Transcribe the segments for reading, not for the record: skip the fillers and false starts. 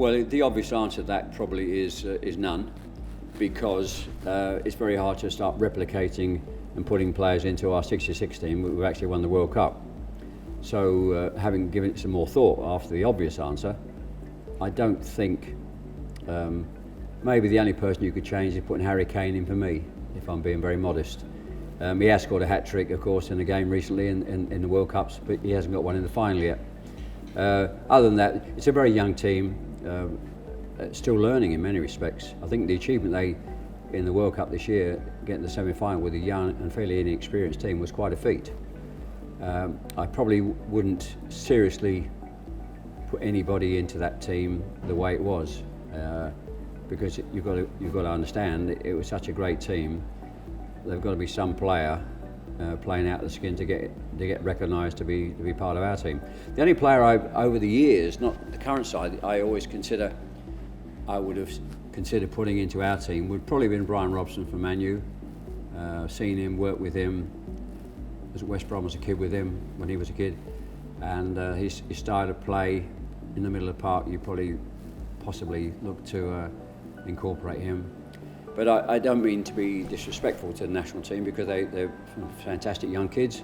Well, the obvious answer to that probably is none, because it's very hard to start replicating and putting players into our 66 team. We've actually won the World Cup. So having given it some more thought after the obvious answer, I don't think, maybe the only person you could change is putting Harry Kane in for me, if I'm being very modest. He has scored a hat-trick, of course, in a game recently in the World Cups, but he hasn't got one in the final yet. Other than that, it's a very young team, still learning in many respects. I think the achievement they, in the World Cup this year, getting the semi-final with a young and fairly inexperienced team was quite a feat. I probably wouldn't seriously put anybody into that team the way it was, because you've got to understand it was such a great team. There've got to be some player playing out the skin to get recognised to be part of our team. The only player over the years, not the current side, I would have considered putting into our team would probably have been Brian Robson from Man U. Seen him, worked with him, was at West Brom as a kid with him when he was a kid, and his style of play in the middle of the park, you possibly look to incorporate him. But I don't mean to be disrespectful to the national team, because they're fantastic young kids,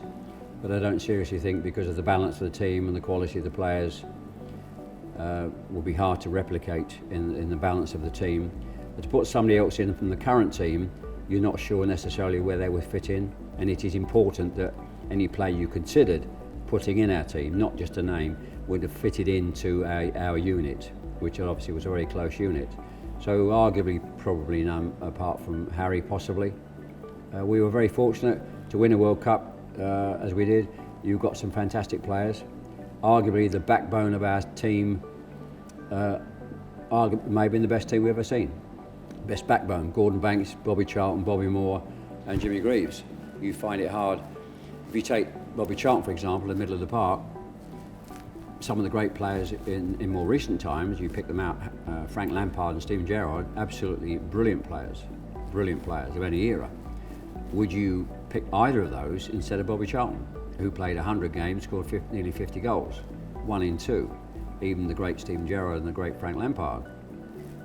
but I don't seriously think, because of the balance of the team and the quality of the players, will be hard to replicate in the balance of the team. But to put somebody else in from the current team, you're not sure necessarily where they would fit in, and it is important that any player you considered putting in our team, not just a name, would have fitted into our unit, which obviously was a very close unit. So arguably probably none, apart from Harry possibly. We were very fortunate to win a World Cup as we did. You've got some fantastic players. Arguably the backbone of our team may have been the best team we've ever seen. Best backbone: Gordon Banks, Bobby Charlton, Bobby Moore and Jimmy Greaves. You find it hard. If you take Bobby Charlton, for example, in the middle of the park, some of the great players in more recent times, you pick them out, Frank Lampard and Steven Gerrard, absolutely brilliant players of any era. Would you pick either of those instead of Bobby Charlton, who played 100 games, scored nearly 50 goals, 1 in 2? Even the great Steven Gerrard and the great Frank Lampard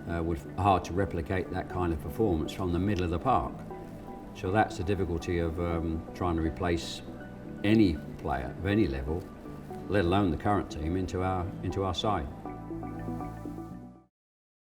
would hard to replicate that kind of performance from the middle of the park. So that's the difficulty of trying to replace any player of any level, let alone the current team, into our side.